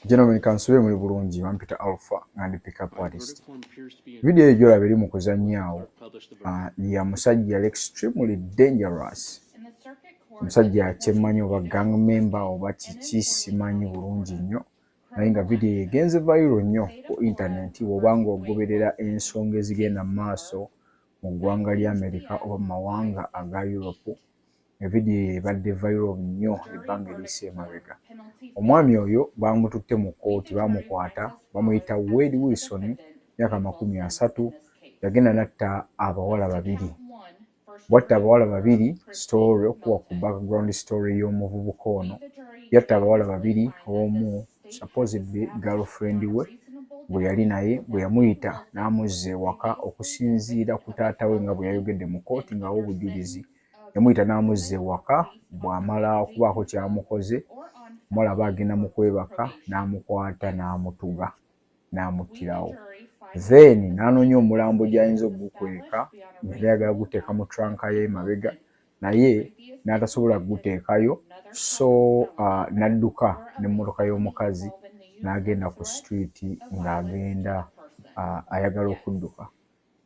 Gentlemen, kansube muli bulungi bampita Alpha and Pickup Artist. Video eyo gyolaba eri mu kuzanyaawo ya musajja extremely dangerous. Musajja akyemanyi oba gang member oba kiki simanyi bulungi nnyo, naye nga video eyo egenze viral nnyo ku internet bw'oba ng'ogoberera ensonga ezigenda mu maaso mu ggwanga lya America oba mu mawanga aga Europe. Video eyo ebadde viral nnyo ebbanga eriyise emabega. Omwami oyo bamututte mu kkooti, bamukwata, bamuyita Wade Wilson, myaka 30, yagenda natta abawala babiri. Bwatta abawala babiri, story okuwa ku background story y'omuvubuka ono, yatta abawala babiri, omu supposedly girlfriend we bwe yali naye bwe yamuyita n'amuzza ewaka okusinziira ku taata we nga bwe yayogedde mu kkooti ng'awa obujulizi. Yamuyita n'amuzza ewaka, bw'amala okubaako kyamukoze mulaba agenda mu kwebaka n'amukwata n'amutuga n'amuttirawo. Then n'anoonya omulambo gy'ayinza ogukweka, yali ayagala guteeka mu trunka ye mabega naye n'atasobola kuguteekayo, so n'adduka n'emmotoka y'omukazi n'agenda ku street ng'agenda ayagala okudduka.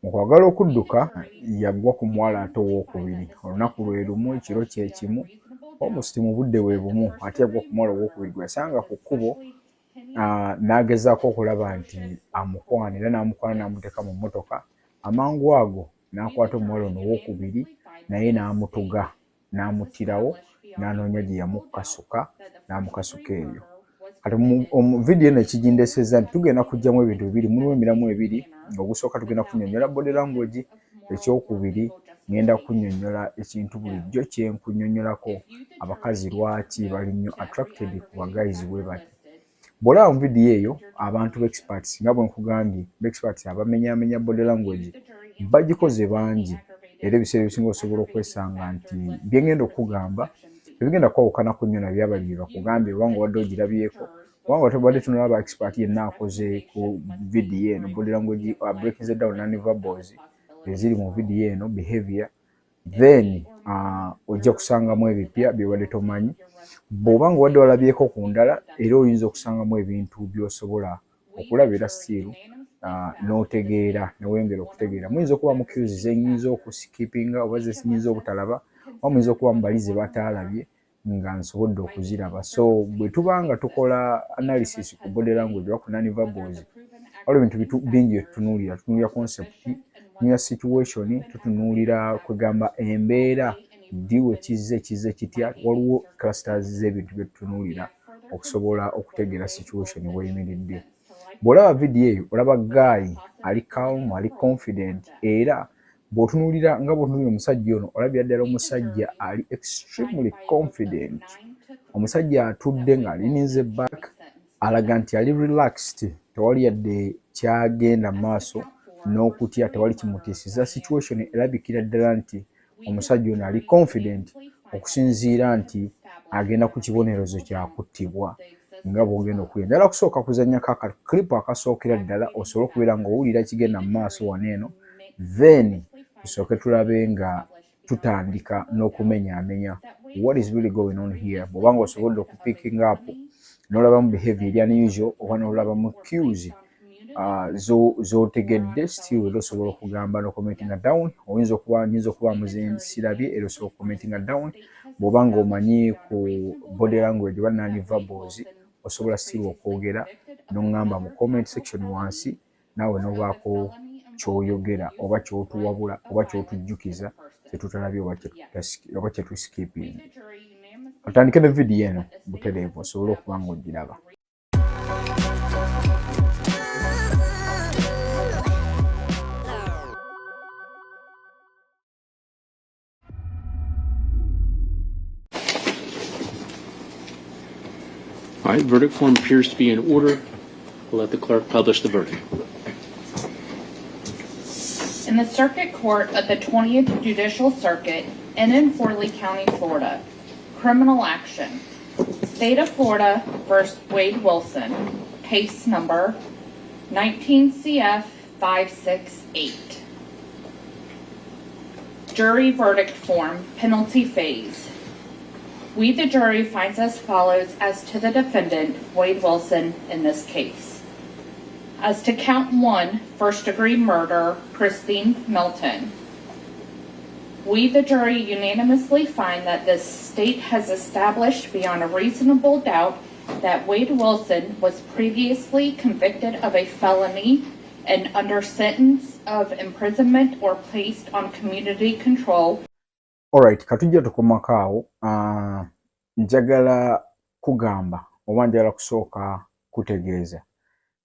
Mu kwagala okudduka yaggwa ku mwala ate ow'okubiri. Olunaku lwe lumu, ekiro kye kimu, almost mu budde bwe bumu, ate yaggwa ku mwala ow'okubiri gwe yasanga ku kkubo. N'agezaako okulaba nti amukwana era n'amukwana n'amuteeka mu mmotoka. Amangu ago n'akwata omuwala ono ow'okubiri naye n'amutuga n'amuttirawo, n'anoonya gye yamukasuka n'amukasuka eyo. Kati video eno ekigindesezza nti tugenda kuggyamu ebintu bibiri, mulimu emiramu ebiri. Ogusooka tugenda kunnyonnyola body language, ekyokubiri ngenda kunnyonnyola ekintu bulijjo kye nkunnyonnyolako, abakazi lwaki bali nnyo attracted ku bagayizi bwe bati. Bw'olaba mu video eyo abantu b'experts nga bwe nkugambye, b'experts abamenyaamenya body language bagikoze bangi, era ebiseera ebisinga osobola okwesanga nti bye ngenda okugamba ebigenda kwawukanako nnyo nabyabali bakugambye oba ng'obadde ogirabyeko, kubanga tobadde tunalaba expert yenna akoze ku video eno body language breaking it down non-verbals eziri mu video eno behavior, then ojja kusangamu ebipya byobadde tomanyi. Bw'oba ng'obadde walabyeko ku ndala era oyinza okusangamu ebintu by'osobola okulaba era still n'otegeera newengera okutegeera. Muyinza okuba mu cues zenyinza okuskipinga oba zenyinza obutalaba, oba muyinza okuba mu bali ze bataalabye nga nsobodde okuziraba. So bwe tuba nga tukola analysis ku body language oba ku non-verbals, waliwo ebintu bingi byetutunuulira. Tutunuulira concept, tutunuulira situation, tutunuulira kwegamba embeera ddiwe kizze kitya. Waliwo clusters z'ebintu byetutunuulira okusobola okutegeera situation weyimiridde. Bw'olaba video eyo olaba guy ali calm, ali confident, era bw'otunuulira nga bw'otunuulira omusajja ono olabira ddala omusajja ali extremely confident. Omusajja atudde ng'alinize back, alaga nti ali relaxed, tewali yadde kyagenda mu maaso n'okutya, tewali kimutiisizza. Situation erabikira ddala nti omusajja ono ali confident okusinziira nti agenda ku kibonerezo kya kuttibwa nga bw'ogenda okuwulira. Njagala kusooka kuzannyako akaklipu akasookera ddala osobole okubeera ng'owulira kigenda mu maaso wano eno, then tusooke tulabe nga tutandika n'okumenyaamenya what is really going on here. Bw'oba ng'osobodde okupicking up n'olabamu behavior eri unusual oba n'olabamu cues z'otegedde, still era osobola okugamba n'okumentinga down. Oyinza okuba muzinsirabye era osobola okumentinga down. Bw'oba ng'omanyi ku body language oba non-verbals osobola still okwogera n'oŋŋamba mu comment section wansi, naawe n'obaako ky'oyogera oba ky'otuwabula oba ky'otujjukiza kyetutalabye oba kyetuskiping. Otandike ne video eno butereevu osobole okuba ng'ogiraba. All right, verdict form appears to be in order. We'll let the clerk publish the verdict. In the Circuit Court of the 20th Judicial Circuit in Forley County, Florida, criminal action. State of Florida versus Wade Wilson, case number 19 CF 568. Jury verdict form, penalty phase. We, the jury, finds as follows as to the defendant, Wade Wilson, in this case. As to count 1, first-degree murder, Christine Milton. We, the jury, unanimously find that the state has established beyond a reasonable doubt that Wade Wilson was previously convicted of a felony and under sentence of imprisonment or placed on community control. Alright, katujja tukomako njagala kugamba oba njagala kusooka kutegeeza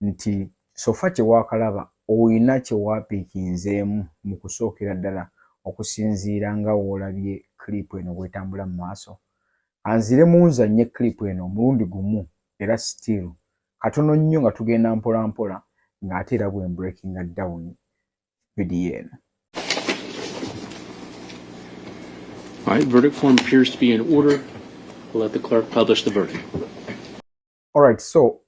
nti sofa kyewakalaba oyina kyewapiikinzeemu mu kusookera ddala okusinziira nga woolabye clip eno bw'etambula mu maaso. Anzire munzanye clip eno omulundi gumu era still katono nnyo nga tugenda mpola mpola ng'ate era bwe breakinga down video eno. All right, verdict form appears to be in order. We'll let the clerk publish the verdict. All right, so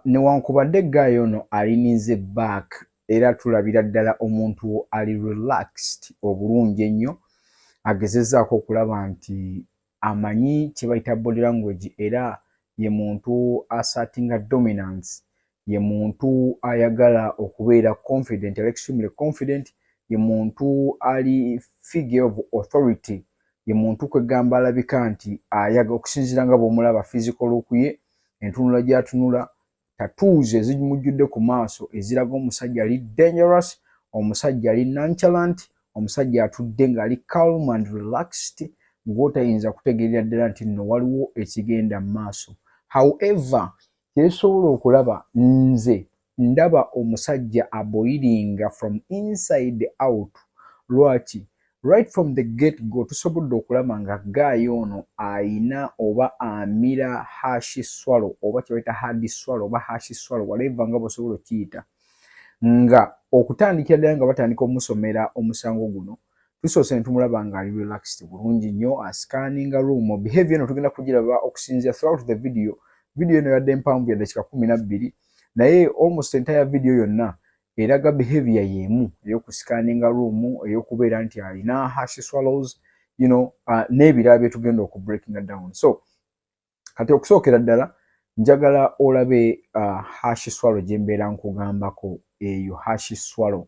newankubadde gaayo ono alinize back era tulabira ddala omuntu ali relaxed obulungi ennyo agezezzaako okulaba nti amanyi kye bayita body language era ye muntu assertinga dominance, ye muntu ayagala okubeera confident, extremely confident, ye muntu ali figure of authority, ye muntu kwegamba alabika nti ayaga okusinziira nga bw'omulaba physical look ye, entunula gy'atunula, tattoos ezimujjudde ku maaso eziraga omusajja ali dangerous, omusajja ali nonchalant, omusajja atudde ng'ali calm and relaxed, ng'otayinza kutegeerera ddala nti nno waliwo ekigenda mu maaso. However, kyesobola okulaba nze ndaba omusajja aboilinga from inside out. Lwaki? Right from the get-go tusobodde okulaba nga gaayo ono ayina oba amira hash swallow oba kye bayita hard swallow oba hash swallow whatever nga bw'osobola okiyita. Nga okutandikira ddala nga batandika omusomera omusango guno tusoose ne tumulaba ng'ali relaxed bulungi nnyo ascanninga room. Behavior eno tugenda kugiraba okusinziira throughout the video. Video eno yadde mpanvu ya dakika 12 naye almost entire video yonna eraga behavior yemu ey'okuscanninga room ey'okubeera nti alina hash swallows, you know, n'ebirala bye tugenda okubreakinga down. So kati okusookera ddala njagala olabe hash swallow gye mbeera nkugambako eyo hash swallow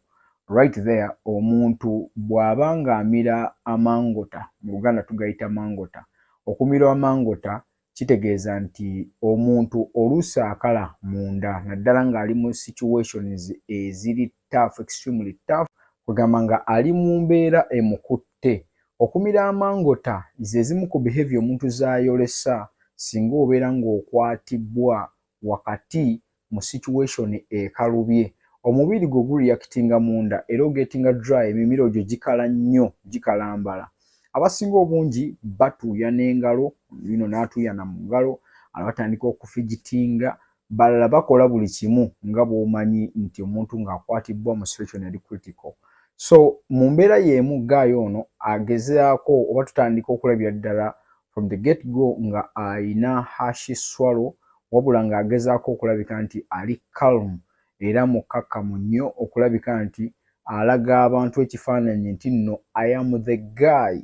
right there. Omuntu bw'aba ng'amira amangota, mu Luganda tugayita mangota. Okumira amangota kitegeeza nti omuntu oluusi akala munda naddala ng'ali mu situations eziri tough, extremely tough, kugamba nga ali mu mbeera emukutte. Okumira amangota ze zimu ku behavior omuntu z'ayolesa singa obeera ng'okwatibwa wakati mu situation ekalubye. Omubiri gwe gureactinga munda era ogetinga dry, emimiro gyo gikala nnyo, gikalambala. Abasinga obungi batuuya n'engalo, bino n'atuuyana mu ngalo, abatandika okufigitinga, balala bakola buli kimu nga bw'omanyi nti omuntu ng'akwatibwa mu situation eri critical. So mu mbeera y'emu gaayo ono agezaako oba tutandika okulabira ddala from the get go nga ayina hash swallow, wabula ng'agezaako okulabika nti ali calm era mukkakkamu nnyo okulabika nti alaga abantu ekifaananyi nti nno I am the guy,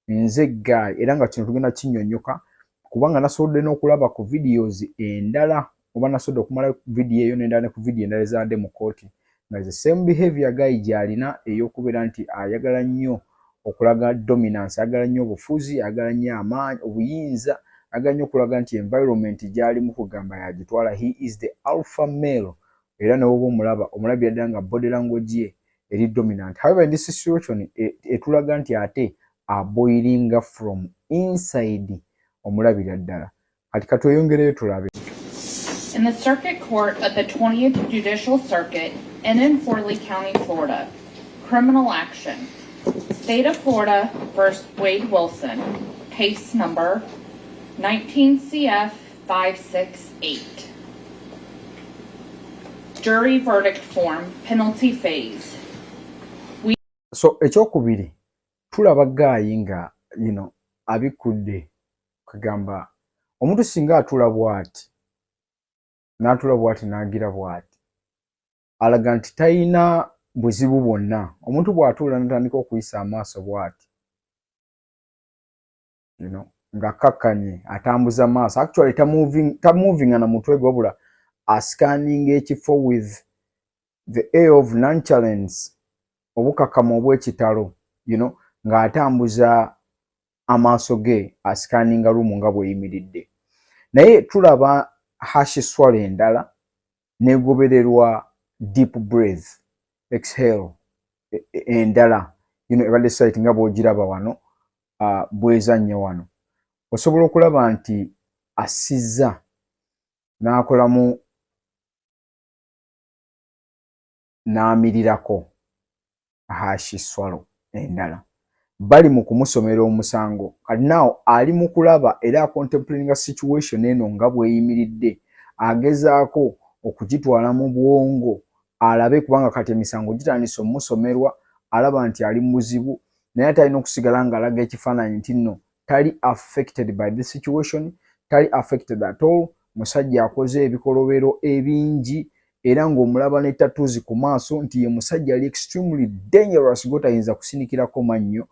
nze guy, era nga kino tugenda kinnyonnyoka kubanga nasobodde n'okulaba ku videos endala oba nasobodde okumala video eyo n'endala ne ku video endala ezadde mu kooti nga the same behavior guy gy'alina ey'okubeera nti ayagala nnyo okulaga dominance, ayagala nnyo obufuzi, ayagala nnyo amaanyi, obuyinza, ayagala nnyo okulaga nti environment gy'alimu kugamba yagitwala. He is the alpha male. Era ne woba omulabira ddala nga body language ye eri dominant. However, in this situation etulaga nti ate aboilinga from inside omulabira ddala. Kati katweyongereyo tulabe. In the Circuit Court of the 20th Judicial Circuit in Forley County, Florida, criminal action. State of Florida versus Wade Wilson, case number 19 CF 568. Jury verdict form, penalty phase. So ekyokubiri tulaba gaayi nga abikudde kugamba omuntu singa atula bw'ati n'atula bw'ati n'agira bw'ati alaga nti talina buzibu bwonna. Omuntu bw'atuula n'atandika okuyisa amaaso bw'ati nga kakkanye atambuza maaso actually ta moving na mutwe gobula scanning ekifo with the air of nonchalance obukakamu obw'ekitalo nga atambuza amaaso ge scanninga room nga bweyimiridde naye tulaba hash swallow endala negobererwa deep breath exhale endala ebadde site nga bw'ogiraba wano bwezannya wano osobola okulaba nti assizza n'akolamu n'amirirako hash swallow endala bali mu kumusomera omusango kati naawo ali mu kulaba era contemplating situation eno nga bweyimiridde agezaako okugitwala mu bwongo alabe kubanga kati emisango gitandise omusomerwa alaba nti ali mu buzibu naye atalina okusigala ng'alaga ekifaananyi nti nno tali affected by the situation tali affected at all musajja akoze ebikolobero ebingi era ng'omulaba ne tattoos ku maaso nti ye musajja ali extremely dangerous gotayinza kusinikirako mannyo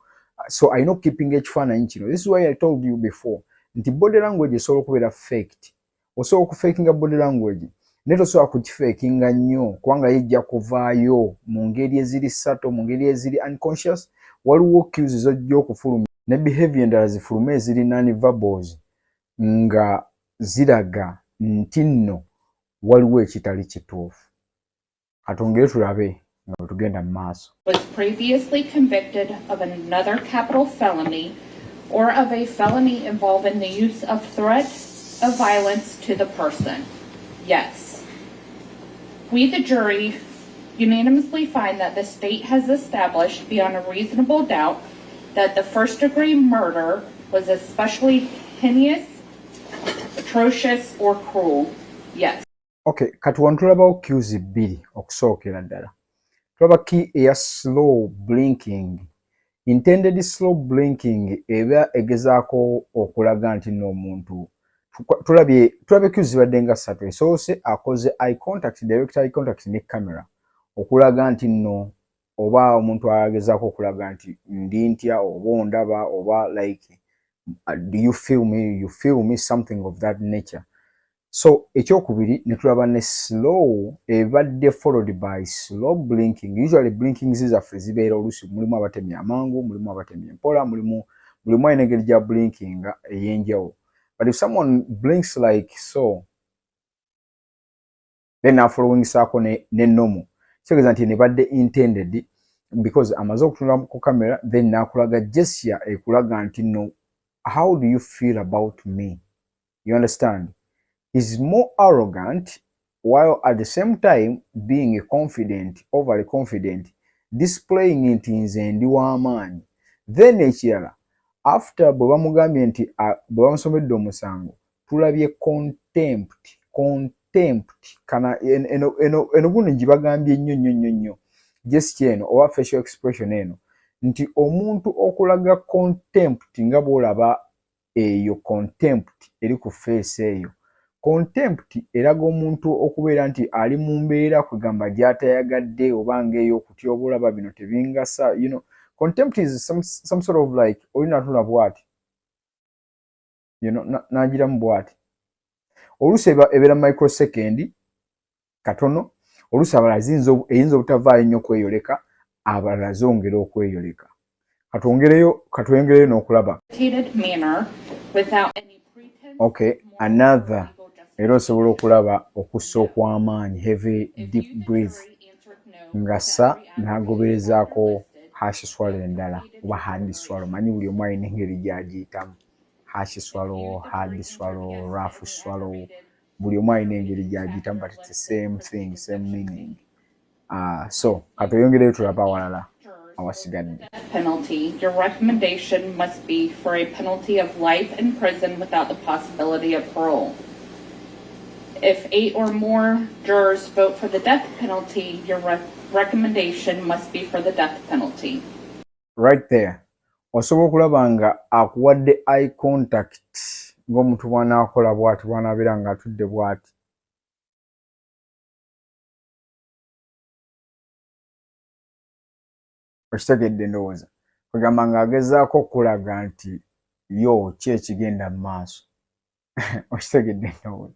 so alina okukeepinga ekifaananyi kino. This is why I told you before nti body language esobola okubeera faked. Osobola okufakinga body language naye tosobola kugifakinga nnyo kubanga yejja kuvaayo mu ngeri eziri subtle mu ngeri eziri unconscious. Waliwo cues zojja okufulumya ne behavior endala zifulume eziri non-verbals nga ziraga nti nno waliwo ekitali kituufu. Katongere tulabe nga bwe tugenda mu maaso. Was previously convicted of another capital felony or of a felony involving the use of threat of violence to the person? Yes. We, the jury, unanimously find that the state has established beyond a reasonable doubt that the first-degree murder was especially heinous, atrocious, or cruel. Yes. Okay, kati wano tulabawo cues bbiri okusookera ddala. Tulaba key eya slow blinking. Intended slow blinking eba egezaako okulaga nti nno omuntu tulabye cues zibadde nga ssatu. Esoose akoze eye contact, direct eye contact ne camera okulaga nti nno oba omuntu agezaako okulaga nti ndi ntya oba ondaba oba like do you feel me something of that nature. So ekyokubiri ne tulaba ne slow ebadde followed by slow blinking. Usually blinking zizaffe zibeera oluusi mulimu abatemya amangu, mulimu abatemya empola, mulimu ayina engeri gya blinking ey'enjawulo. But if someone blinks like so then following saako ne normal kitegeeza nti nebadde intended because amaze okutunula ku camera then nakulaga gesture ekulaga nti no how do you feel about me? You understand? Is more arrogant while at the same time being confident, overly confident, displaying it nze ndi w'amaanyi. Then ekirala after bwe bamugambye nti bwe bamusomedde omusango tulabye contempt kana eno guno gibagambye nnyo gesture eno oba facial expression eno nti omuntu okulaga contempt nga bw'olaba eyo contempt eri ku face eyo. Contempt eraga omuntu okubeera nti ali mu mbeera kugamba gy'atayagadde oba ng'ey'okutya oba olaba bino tebingasa. Contempt is some sort of like olina tula bw'ati n'agiramu bw'ati oluusi ebeera microsecond katono oluusi abalala eyinza obutavaayo nnyo kweyoleka abalala zongera okweyoleka. Katwongereyo n'okulaba okay another era osobola okulaba okussa okw'amaanyi heavy deep breath ngassa n'agoberezaako hash swallow endala oba hard swallow. Manyi buli omu alina engeri gy'agiyitamu hash swallow, hard swallow, rough swallow, buli omu alina engeri gy'agiyitamu but it's the same thing, same meaning. So katweyongereyo tulaba awalala awasigadde. Penalty. Your recommendation must be for a penalty of life in prison without the possibility of parole. If 8 or more jurors vote for the death penalty, your recommendation must be for the death penalty. Right there. Osobola okulaba nga akuwadde eye contact ng'omuntu bw'anaakola bw'ati bw'anaabeera ng'atudde bw'ati. Okitegedde ndowooza. Kugamba ng'agezaako okulaga nti yo ki ekigenda mu maaso okitegedde nno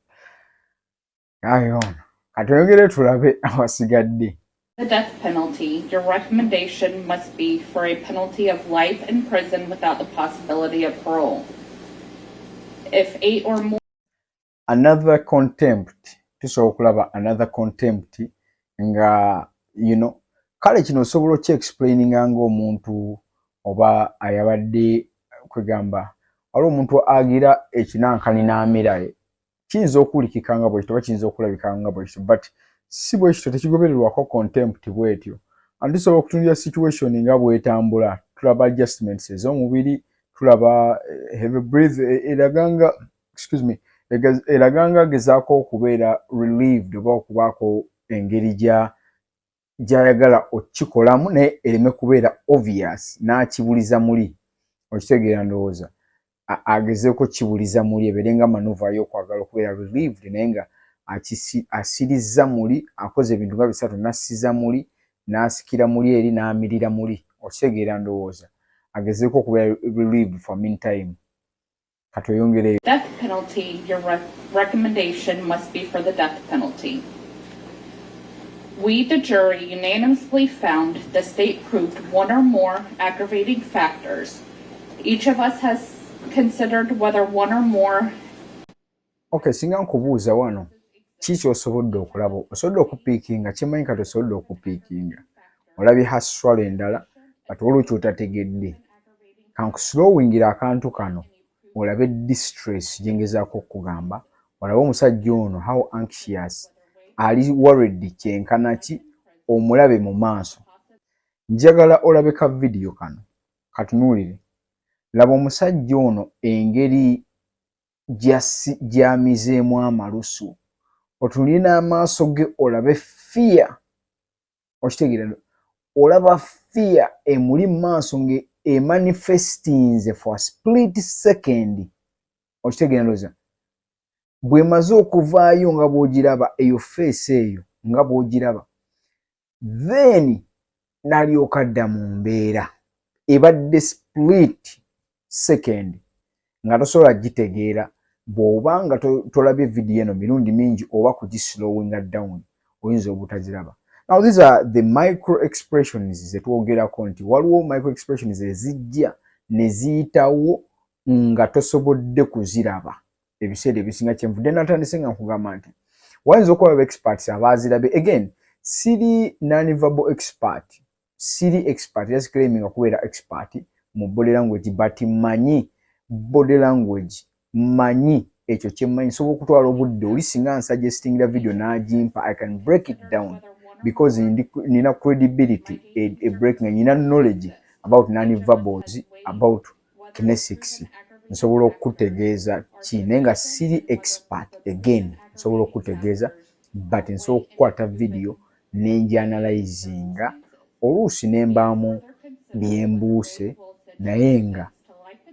ayo ono katweyongere tulabe awasigadde. The death penalty, your recommendation must be for a penalty of life in prison without the possibility of parole. If 8 or more another contempt, tusobola okulaba another contempt nga kale kino osobola okye-explaininga ng'omuntu oba ayabadde kwegamba waliwo omuntu agira ekinankani n'amiraye kiyinza okuwulikika nga bwekityo oba kiyinza okulabika nga bwekityo but si bwekityo tekigobererwako contempt bwetyo. And tusobola okutunulira situation nga bwetambula tulaba adjustments ez'omubiri tulaba heavy breath eraganga gezaako okubeera relieved oba okubaako engeri gy'ayagala okikolamu naye ereme kubeera obvious n'akibuliza muli okitegeera ndowooza agezeeko kibuliza muli ebeerenga manuva y'okwagala okubeera relieved naye nga asirizza muli akoze ebintu nga bisatu nassiza muli n'asikira muli eri n'amirira muli okitegeera ndowooza agezeeko okubeera relieved for meantime. Katweyongereyo. Death penalty, your recommendation must be for the death penalty. We, the jury, unanimously found the state proved one or more aggravating factors. Each of us has considered whether one or more. Okay, singa nkubuuza wano kiki osobodde okulaba osobodde okupiikinga kimanyi kati osobodde okupiikinga olabye haswalo endala kati olwekyo otategedde kankuslowingira akantu kano olabe distress gyengezaako okugamba olabe omusajja ono how anxious ali worried kyenkana ki omulabe mu maaso. Njagala olabe ka video kano katunuulire laba omusajja ono engeri gy'amizeemu amalusu otunulire n'amaaso ge olabe fear okitegeera olaba fear emuli mu maaso nge emanifestinze for a split second okitegeera ndowooza bw'emaze okuvaayo nga bw'ogiraba eyo face eyo nga bw'ogiraba then n'alyoka adda mu mbeera ebadde split second nga tosobola gitegeera bw'oba nga tolabye vidiyo eno mirundi mingi oba kugislowinga down oyinza obutagiraba. Now these are the micro expressions zetwogerako nti waliwo micro expressions ezijja ne ziyitawo nga tosobodde kuziraba ebiseera ebisinga kyenvudde natandise nga nkugamba nti wayinza okuba experts abaazirabe again siri non-verbal expert siri expert just claiming okubeera expert mu body language but manyi body language manyi ekyo kyemmanyi nsobola okutwala obudde oli singa nsuggestingira video n'agimpa I can break it down because nina credibility a breaking nina knowledge about non-verbals about kinesics nsobola okutegeeza kine nga siri expert again nsobola okutegeeza but nsobola okukwata video n'enjanalyzinga oluusi nembaamu byembuuse naye nga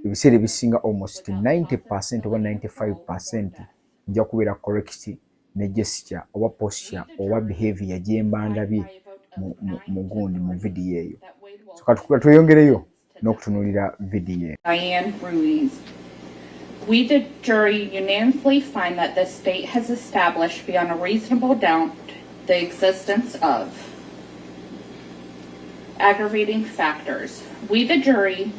ebiseera ebisinga almost 90% oba 95% nja kubeera correct ne gesture oba posture oba behavior gyemba ndabye mu gundi mu vidiyo eyo. So katweyongereyo n'okutunuulira vidiyo eyo. Diane Ruiz. We, the jury, unanimously find that the state has established beyond a reasonable doubt the existence of aggravating factors. We, the jury,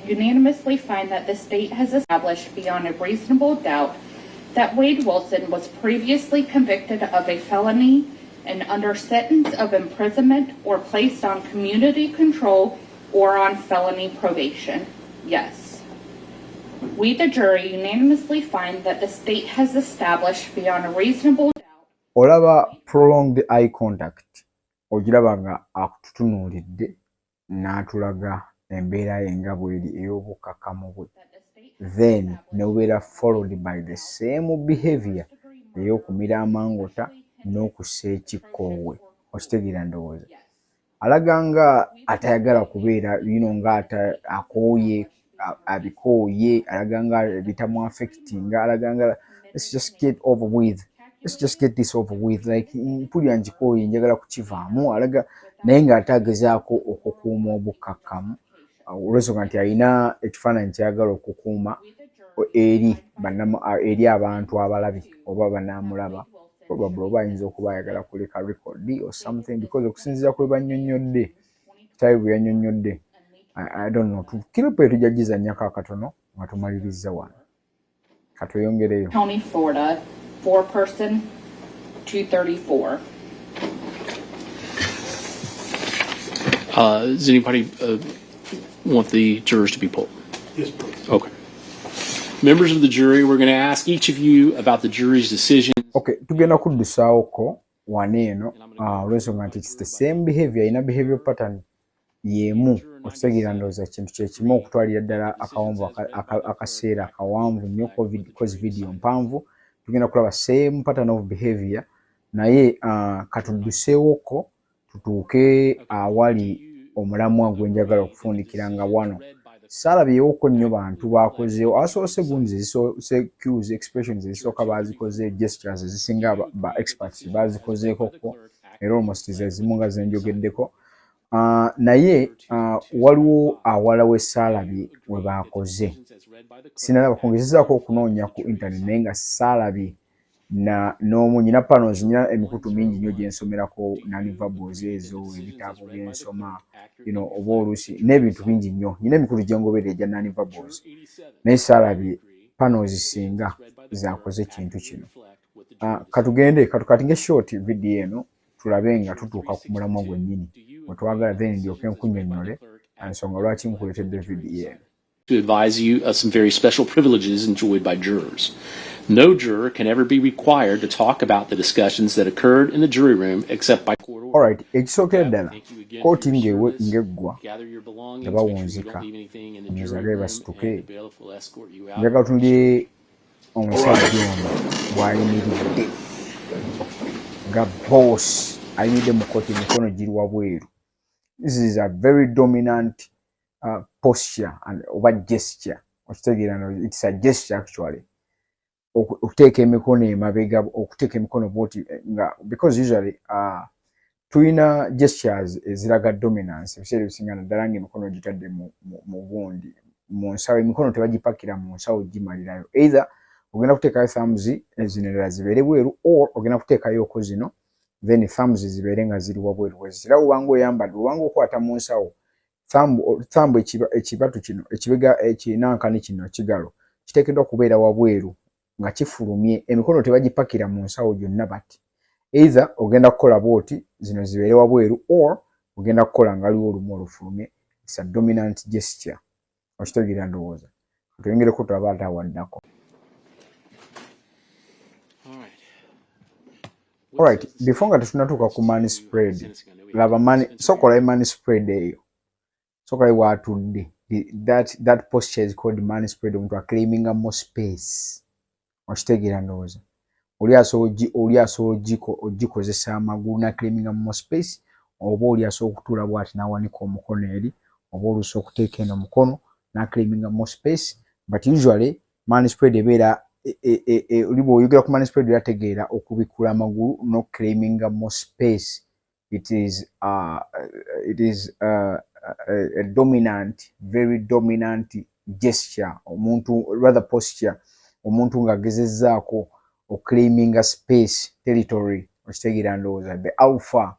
unanimously find that the state has established beyond a reasonable doubt that Wade Wilson was previously convicted of a felony and under sentence of imprisonment or placed on community control or on felony probation. Yes. We, the jury, unanimously find that the state has established beyond a reasonable doubt. Olaba prolonged eye contact. Ogiraba nga akututunuulidde n'atulaga embeera ye nga bw'eri ey'obukkakkamu bwe. Then nebubeera followed by the same behavior ey'okumira amangota n'okussa ekikkoowe. Okitegeera ndowooza. Alaga nga atayagala kubeera nga akooye abikooye alaga nga bitamu affectinga alaga nga let's just get over with. Let's just get this over with. Like, mpulira njikooye njagala kukivaamu alaga naye nga atagezaako okukuuma obukkakkamu olwensonga nti alina ekifaananyi kyayagala okukuuma eri abantu abalabi oba banaamulaba probably oba ayinza okuba ayagala kuleka record or something because okusinziira kwe bannyonnyodde kitawe bwe yannyonnyodde I don't know tukiripo etujja gizannyako akatono nga tumaliriza wano katweyongereyo. County, Florida, 4-person, 234. Does anybody want the jurors to be polled? Yes, please. Okay. Members of the jury, we're going to ask each of you about the jury's decision. Okay, tugenda kuddusaawoko waneeno olwensonga nti it's the same behavior, ina behavior pattern yemu okutegeera ndowooza kintu kyekimu okutwalira ddala akawonvu akaseera akawanvu nnyo cause video mpanvu tugenda kulaba same pattern of behavior naye katudduseewoko tutuuke awali omulamwa gwe njagala okufundikira nga wano saalabyewoko nnyo bantu bakozeewo asoose gundi zisoose cues expressions ezisooka bazikoze gestures ezisinga ba experts bazikozeekoko era almost zezimu nga zenjogeddeko naye waliwo awala we saalabye we bakoze sinalaba kungezezaako okunoonya ku internet naye nga saalabye n'omu nyina panels nyina emikutu mingi nnyo gye nsomerako nonverbals ezo ebitabo bye nsoma oba oluusi n'ebintu bingi nnyo nyina emikutu gye ngoberera egya nonverbals naye saalabye panels singa zakoze kintu kino katugende katukatinge short video eno tulabe nga tutuuka ku mulamwa gwennyini wetwagala then ndyoke nkunnyonnyole ensonga lwaki nkuleetedde video eno. To advise you of some very special privileges enjoyed by jurors. No juror can ever be required to talk about the discussions that occurred in the jury room except by court order. Alright, ekisookera ddala kooti ng'eggwa nga bawunzika omuzage basituke njagala tunulire omusajja ono bw'ayimiridde nga boss ayimiridde mu kooti emikono giri wabweru. This is a very dominant posture and over gesture. It's a gesture actually. Okuteeka emikono emabega okuteeka emikono bwoti because usually tuyina gestures eziraga dominance ebiseera ebisinga naddala ng'emikono gitadde mu gundi mu nsawo emikono tebagipakira mu nsawo gimalirayo either ogenda kuteekayo thumbs zino endala zibeere bweru or ogenda kuteekayoko zino then thumbs zibeere nga ziri wabweru wezira obanga oyambadde obanga okwata mu nsawo thumb ekibatu kino ekibega ekinankani kino ekigalo kiteekeddwa kubeera wabweru nga kifulumye emikono tebagipakira mu nsawo gyonna bati either ogenda kukola bwoti zino zibeere wabweru or ogenda kukola nga aliwo olumu olufulumye. It's a dominant gesture okitegeera ndowooza tuyongereko tulaba ate awaddako. Alright, before nga tetunatuuka ku money spread laba sokola money spread eyo sokola waatudde that posture is called money spread omuntu aclaiminga more space okitegeera ndowooza oli asobola ogikozesa amagulu n'aclaiminga more space oba oli asobola okutuula bw'ati n'awanika omukono eri oba oluusi okuteeka eno omukono n'aclaiminga more space but usually money spread ebeera oli bw'oyogera ku money spread yategeera okubikula amagulu n'oclaiminga more space. It is a dominant, very dominant gesture omuntu rather posture omuntu ng'agezezzaako oclaiminga space territory okitegeera ndowooza the alpha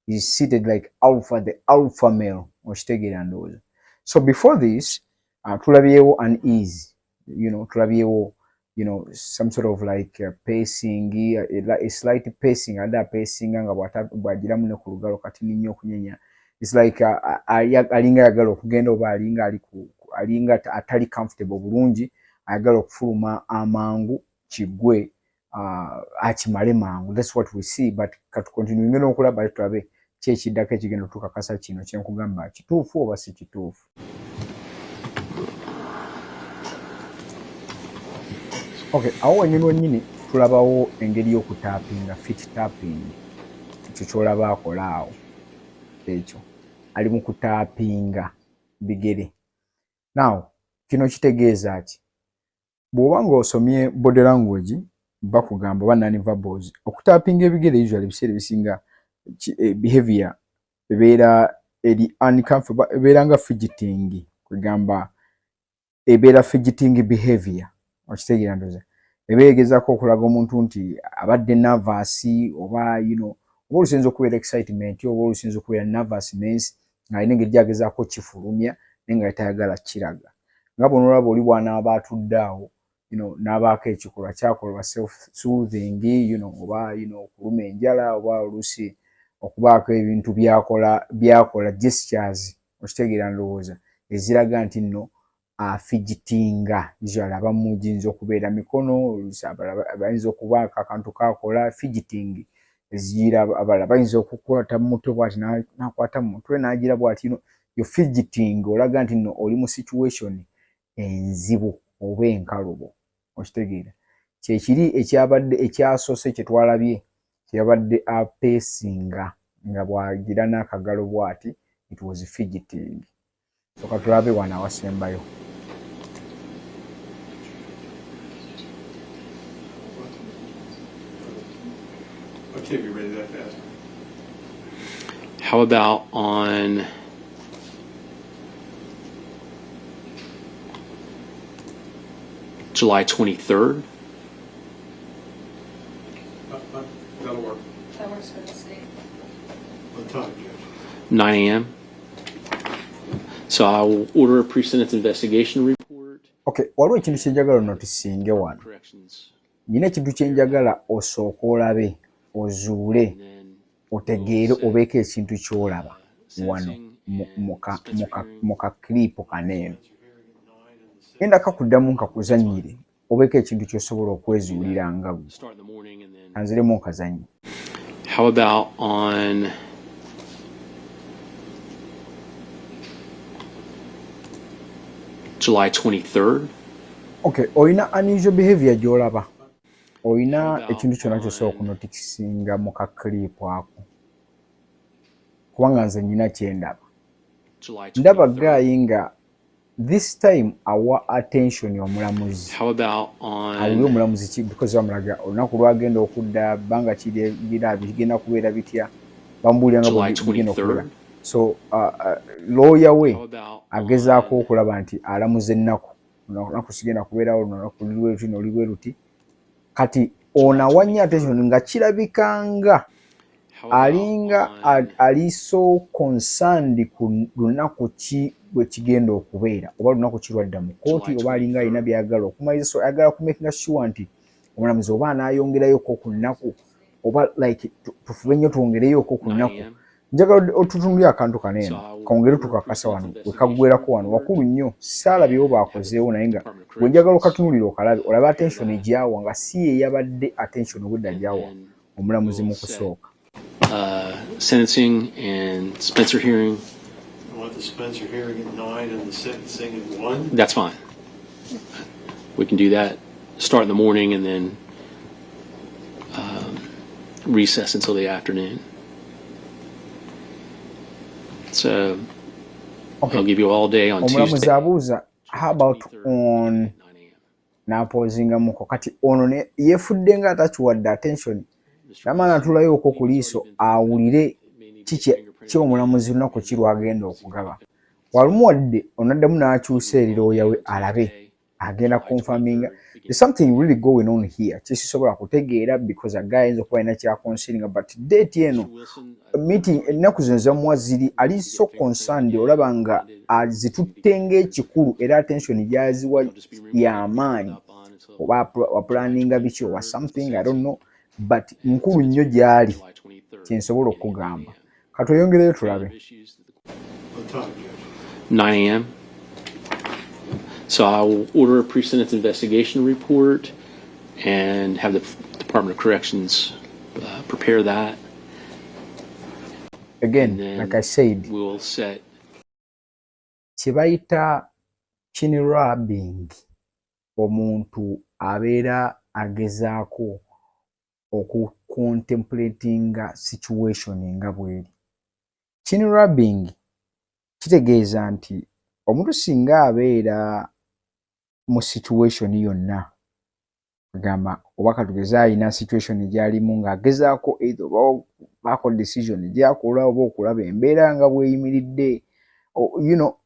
is seated like alpha the alpha male okitegeera ndowooza. So before this tulabyewo unease tulabyewo some sort of like pacing a slight pacing ada pacing nga bw'agiramu ne ku lugalo kati nnyo okunyenya. It's like alinga ayagala okugenda oba alinga atali comfortable bulungi ayagala okufuluma amangu kigwe akimale mangu. That's what we see but katukontinuinge n'okulaba tulabe ki ekiddako ekigenda otukakasa kino kyenkugamba kituufu oba si kituufu. Okay, awo wennyini tulabawo engeri y'okutaapinga fit tapping ekyo ky'olaba akola awo ekyo ali mu kutaapinga bigere. Now kino kitegeeza ki bw'oba ng'osomye body language bakugamba ba nonverbals okutaapinga ebigere usually ebiseera ebisinga behavior ebeera eri uncomfortable ebeera nga fidgeting kwegamba ebeera fidgeting behavior okitegeera ndoza ebeegezaako okulaga omuntu nti abadde nervous oba oba olusinza okubeera excitement oba olusinza okubeera nervousness ng'alina engeri gyagezaako kifulumya naye nga tayagala kiraga nga bonna olaba oli bw'anaaba atudde awo n'abaako ekikolwa kyakolebwa self-soothing oba okuluma enjala oba oluusi okubaako ebintu byakola gestures okitegeera ndowooza eziraga nti nno fidgetinga usually abamu giyinza okubeera mikono bayinza okubaako akantu kakola fidgeting ezigira abalala bayinza okukwata mu mutwe bw'ati n'akwata mu mutwe n'agira bw'ati yo fidgeting olaga nti nno oli mu situation enzibu oba enkalubo okitegeera kyekiri ekyasoose kye twalabye kyeyabadde apeesinga nga bw'agira n'akagalo bw'ati it was fidgeting so katulabe wano awasembayo. Okay, you ready that fast? How about on July 23rd? That'll work. That works for the state. What time, Judge? 9 a.m. So I will order a pre-sentence investigation report. Okay, waliwo ekintu kyenjagala notisinge wano. Corrections. Nina ekintu kyenjagala osooka olabe ozuule otegeere obeeko ekintu ky'olaba wano mu kakiriipo kaneeno. Genda kakuddamu nkakuzannyire obeeko ekintu ky'osobola okwezuulira nga gwe. Start in the morning and then. Kanziremu nkazannyi. How about on July 23rd? Okay, oyina unusual behavior gy'olaba. Oyina ekintu kyonna ky'osobola okunotisinga mu kakiriipo ako. Kubanga nze nnyina kyendaba. July Ndaba 23rd. gaayi nga this time awa attention omulamuzi. How about Awuli on omulamuzi ki because bamulaga olunaku lwagenda okudda bbanga kirigira bigenda kubeera bitya bambuulira nga July bigenda okubeera. 23rd? So lawyer we How about agezaako okulaba nti alamuza ennaku olunaku sigenda kubeerawo olunaku luli bwe luti noli bwe luti kati ono awanya attention nga kirabikanga alinga ali so concerned ku lunaku ki bwe kigenda okubeera oba lunaku kirwadda mu kooti oba alinga alina byagala okumaliriza so ayagala kumakinga sure nti omulamuzi oba anaayongerayoko ku lunaku oba like tufube nnyo twongereyoko ku lunaku njagala otutunulire akantu kaneeno kongere tukakasa wano wekaggwerako wano wakulu nnyo saalabyewo baakozeewo naye nga bwe njagala okatunulire okalabe olabe attention egyawa nga si yeyabadde attention obudda gyawa omulamuzi mu kusooka. sentencing and Spencer hearing? I want the Spencer hearing at 9 and the sentencing at 1. That's fine. We can do that. Start in the morning and then recess until the afternoon. So Okay. I'll give you all day on Omulamuzi Tuesday. abuuza how about 23rd on at 9 a.m. n'apoozingamuko kati ono yeefudde nga atakiwadde attention namala natulayooko ku liiso awulire ki omulamuzi lunaku ki lwagenda okugaba walumu wadde onaddamu n'akyusa eri looya we alabe agenda confirminga there's something really going on here kisisobola kutegeera because a guy ayinza okuba alina kyakonsiringa but date eno meeting ennaku zino zamuwa ziri ali so concerned olaba nga azitutte ng'ekikulu era attention gyaziwa y'amaanyi oba wapulaninga biki owa something I don't know but nkulu nnyo gy'ali kyensobola okugamba katoyongereyo tulabe. What time, Judge? 9 a.m. So I will order a pre-sentence investigation report and have the Department of Corrections prepare that. Again, And then like I said, we'll set kye bayita chin-rubbing omuntu abeera agezaako okucontemplatinga situation nga bw'eri. Chin-rubbing kitegeeza nti omuntu singa abeera mu situation yonna agamba oba katugeze alina situation gy'alimu ng'agezaako either oba baako decision gyakola oba okulaba embeera nga bw'eyimiridde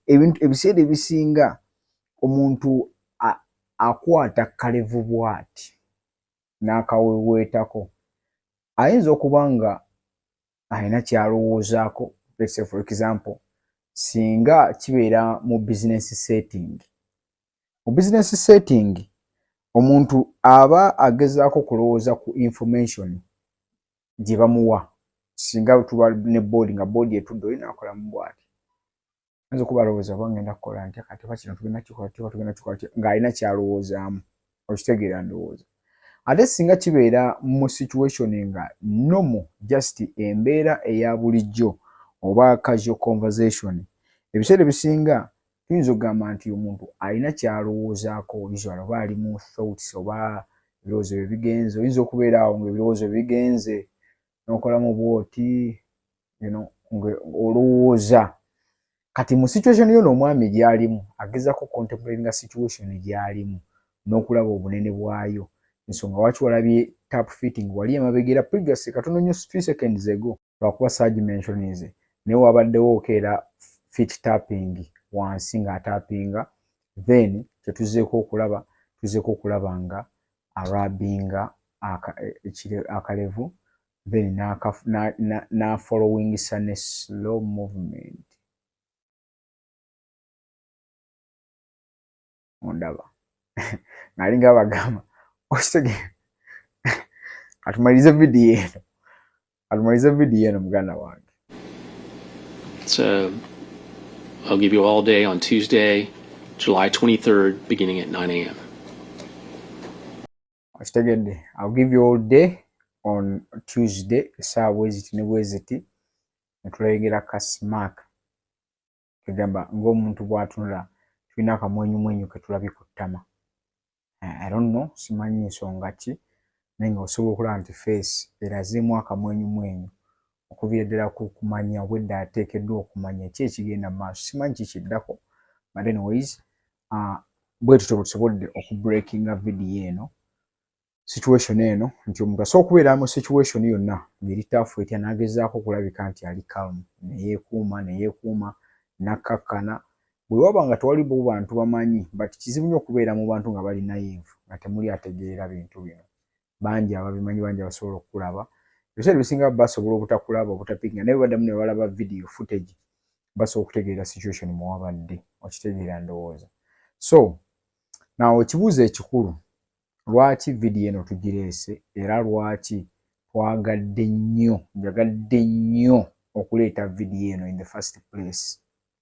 ebiseera ebisinga omuntu akwata kalevu bw'ati n'akaweweetako ayinza okuba nga alina kyalowoozaako. Let's say for example, singa kibeera mu business setting. Mu business setting omuntu aba agezaako kulowooza ku information gye bamuwa. Singa tuba ne board nga board etudde olina akola mu bwati. Ayinza okuba alowooza oba ngenda kukola ntya kati oba kino tugenda kikola ng'alina kyalowoozaamu. Okitegeera ndowooza. Ate singa kibeera mu situation nga normal, just embeera eya bulijjo oba casual conversation, ebiseera ebisinga tuyinza okugamba nti omuntu alina kyalowoozaako usually, oba ali mu thoughts oba ebirowoozo bye bigenze. Oyinza okubeera awo ng'ebirowoozo bigenze n'okolamu bw'oti olowooza. Kati mu situation yo n'omwami gy'alimu agezaako contemplating situation gy'alimu n'okulaba obunene bwayo. Ensonga lwaki walabye tap fitting wali emabegera previously katono nnyo 2 seconds ago lwakuba sagimensionize, naye wabaddewo okeera fit tapping wansi ng'atappinga, then kyetuzzeeko okulaba nga arabinga akalevu, then n'afollowing ne slow movement. Ondaba ng'alinga abagamba okitegeera. Atumalirize vidiyo eno muganda wange. So I'll give you all day on Tuesday, July 23rd, beginning at 9 a.m. Okitegedde. I'll give you all day on Tuesday, essaawa bweziti ne bweziti, netulengera ka smack. Kigamba ng'omuntu bw'atunula tulina akamwenyumwenyu ke tulabye ku ttama. I don't know, simanyi nsonga ki, naye nga osobola okulaba nti face erazimu akamwenyumwenyu okuviira ddala ku kumanya wedda ateekeddwa okumanya ki ekigenda mu maaso. Simanyi kikiddako, but anyways, bwe tutyo tusobodde okubreakinga vidiyo eno, situation eno, nti omuntu asobola okubeera mu situation yonna ng'eri taafu etya n'agezaako okulabika nti ali calm, neyeekuuma, n'akkakkana. Bwe waba nga tewali bo bantu bamanyi, but kizibu nnyo okubeera mu bantu nga bali nayivu nga temuli ategeera bintu bino. Bangi ababimanyi, bangi abasobola okulaba. Ebiseera ebisinga basobola obutakulaba, obutapinga, naye baddamu ne balaba video footage basobola okutegeera situation mwe wabadde. Okitegeera ndowooza. So now ekibuuzo ekikulu, lwaki vidiyo eno tugireese era lwaki njagadde nnyo okuleeta vidiyo eno in the first place?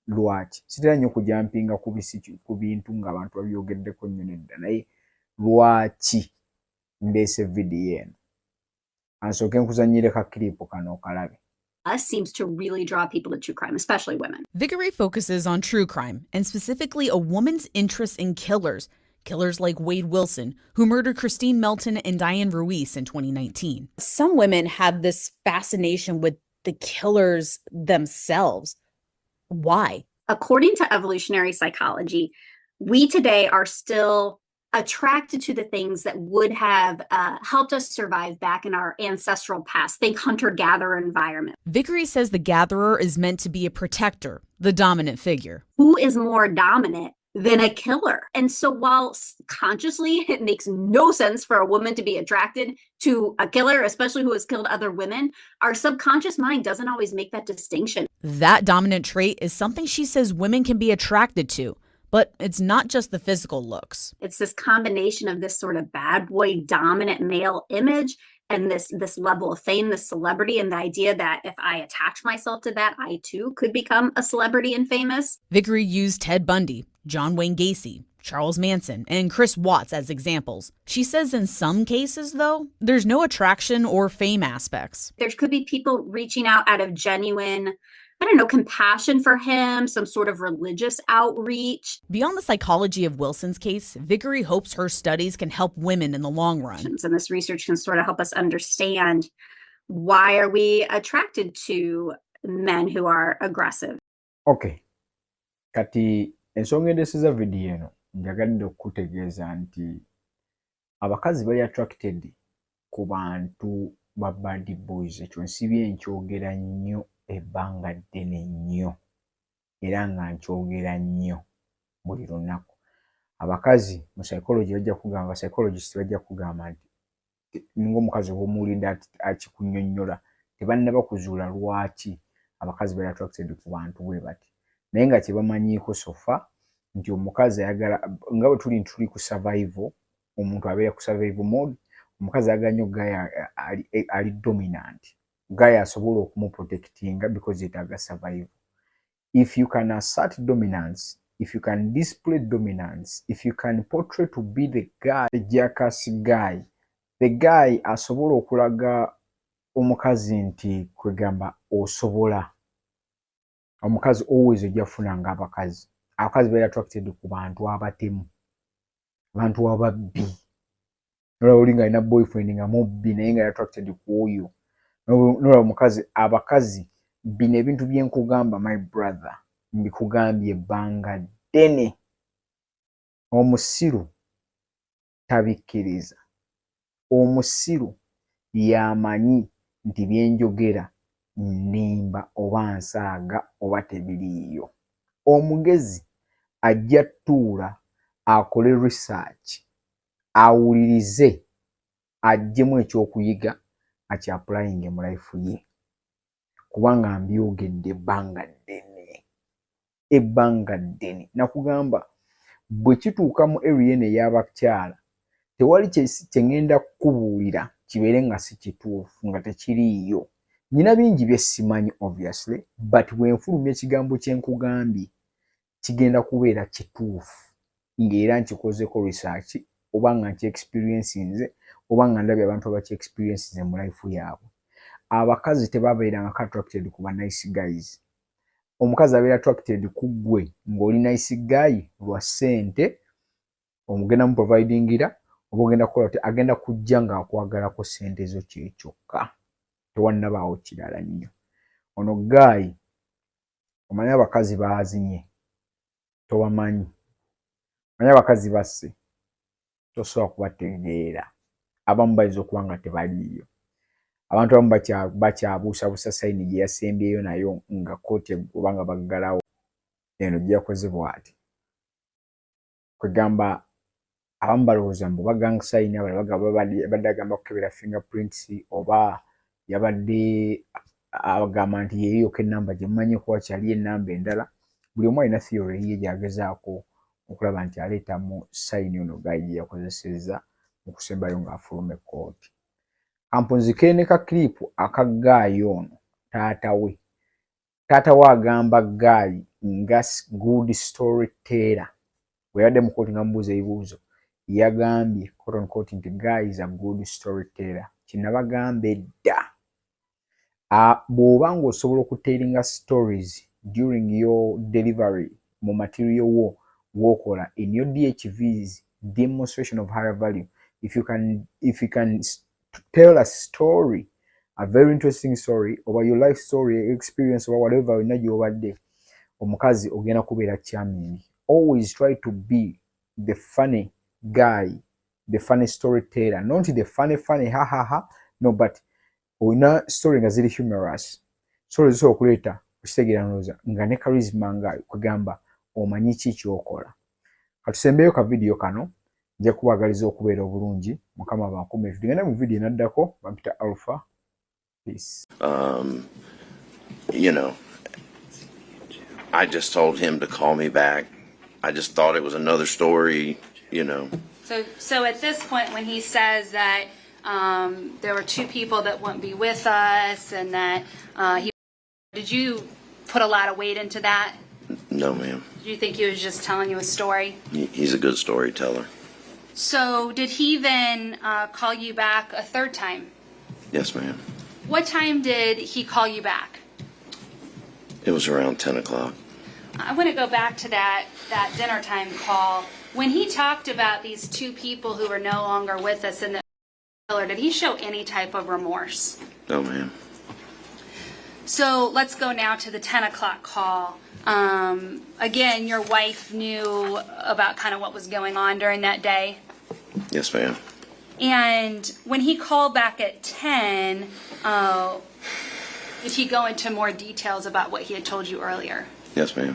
Lwaki sitera nnyo kujampinga ku bintu ng'abantu babyogeddeko nnyo nedda, naye lwaki ndeese vidiyo eno? Ansooke nkuzannyire ka kiripo kano okalabe. Seems to really draw people to true crime, especially women. Vickery focuses on true crime, and specifically a woman's interest in killers like Wade Wilson, who murdered Christine Melton and Diane Ruiz in 2019. Some women have this fascination with the killers themselves. Why? According to evolutionary psychology, we today are still attracted to the things that would have helped us survive back in our ancestral past. Think hunter-gatherer environment. Vickery says the gatherer is meant to be a protector, the dominant figure. Who is more dominant than a killer? And so while consciously it makes no sense for a woman to be attracted to a killer, especially who has killed other women, our subconscious mind doesn't always make that distinction. That dominant trait is something she says women can be attracted to. But it's not just the physical looks. It's this combination of this sort of bad boy dominant male image and this level of fame, this celebrity, and the idea that if I attach myself to that, I too could become a celebrity and famous. Vickery used Ted Bundy, John Wayne Gacy, Charles Manson, and Chris Watts as examples. She says in some cases, though, there's no attraction or fame aspects. There could be people reaching out of genuine, compassion for him, some sort of religious outreach. Beyond the psychology of Wilson's case, Vickery hopes her studies can help women in the long run. And this research can sort of help us understand, why are we attracted to men who are aggressive? Okay. Kati ensonga endesiza vidiyo eno njagadde okutegeeza nti abakazi bali attracted ku bantu ba bad boys. Ekyo nsibye nkyogera nnyo ebbanga ddene nnyo. era nga nkyogera nnyo buli lunaku. Abakazi mu psychology bajja kugamba, psychologist bajja kugamba nti ng'omukazi bw'omuwulidde akikunnyonnyola tebannaba kuzuula lwaki abakazi bali attracted ku bantu bwe bati, naye nga kyebamanyiiko sofa nti omukazi ayagala, nga bwe tuli ku survival, omuntu abeera ku survival mode, omukazi ayagala nnyo guy ali dominant, guy asobola okumuprotectinga because yetaaga survival. If you can assert dominance, if you can display dominance, if you can portray to be the guy, the jackass guy, the guy asobola okulaga omukazi nti kwegamba osobola. Omukazi always ojja kufunanga abakazi. Abakazi bali attracted ku bantu abatemu, abantu ababbi. Nola olinga alina boyfriend nga mubbi naye nga attracted ku oyo. Nola omukazi, abakazi bino ebintu bye nkugamba my brother, mbikugambye ebbanga ddene. Omusiru tabikkiriza. Omusiru yamanyi nti byenjogera nnimba oba nsaaga oba tebiriiyo. Omugezi ajja tuula akole research, awulirize, aggyemu ekyokuyiga akyapulayinge mu life ye. Kubanga mbyogedde ebbanga ddene. Ebbanga ddene. Nakugamba bwe kituuka mu area eno ey'abakyala tewali kye ngenda kukubuulira kibeere nga si kituufu nga tekiriiyo. Nina bingi bye simanyi obviously, but bwe nfulumya ekigambo kye nkugambye kigenda kubeera kituufu ng'era nkikozeko research oba nga nki-experiencinze oba nga ndabye abantu abaki-experiencinze mu life yaabwe. Abakazi tebabeeranga attracted ku ba nice guys. Omukazi abeera attracted ku ggwe ng'oli nice guy lwa ssente omugenda mu providingira oba ogenda kukola oti agenda kujja ng'akwagalako ssente zo kyekyoka. Tewannabaawo kirala nnyo. Ono guy omanyi abakazi baazinye tobamanyi. Omanyi abakazi basse tosobola kubategeera. Abamu bayinza okuba nga tebaliiyo. Abantu abamu bakyabuusabuusa sayini gye yasembyeyo nayo nga kooti oba nga baggalawo eno gye yakoze bw'ati. Kwegamba abamu balowooza mbu bagang sayini abadde agamba kukebera fingerprints oba yabadde agamba nti yeeyokka ennamba gye mumanyi kuba kyali ennamba endala. Buli omu alina theory ye gy'agezaako okulaba nti aleeta mu sayini ono gayi gye yakozesezza mu kusembayo ng'afuluma ekkooti. Kampunzike ne ka clip aka gayi ono taata we. Taata we agamba gayi nga good storyteller. Bwe yabadde mu kkooti nga mubuuza ebibuuzo yagambye quote unquote nti guy is a good storyteller. Kinabagamba edda. Bw'oba ng'osobola okuteeringa stories during your delivery mu material wo w'okola in your DHVs, demonstration of higher value, if you can tell a story, a very interesting story about your life story, experience or whatever olina gy'obadde, omukazi ogenda kubeera charming. Always try to be the funny guy, the funny storyteller, not the funny ha ha ha, no, but olina story nga ziri humorous, story zisobola okuleeta okitegeera nolooza nga ne charisma nga kugamba omanyi ki ky'okola. Katusembeyo ka video kano nja kubagaliza okubeera obulungi. Mukama bankume. Tugende mu video enaddako bampita Alpha. Peace. You know, I just told him to call me back. I just thought it was another story, you know. So at this point, when he says that there were two people that wouldn't be with us, and that did you put a lot of weight into that? No, ma'am. Do you think he was just telling you a story? He's a good storyteller. So did he then call you back a third time? Yes, ma'am. What time did he call you back? It was around 10 o'clock. I want to go back to that dinner time call. When he talked about these two people who are no longer with us in the killer, did he show any type of remorse? No, ma'am. So let's go now to the 10 o'clock call. Again, your wife knew about kind of what was going on during that day. Yes, ma'am. And when he called back at 10, did he go into more details about what he had told you earlier? Yes, ma'am.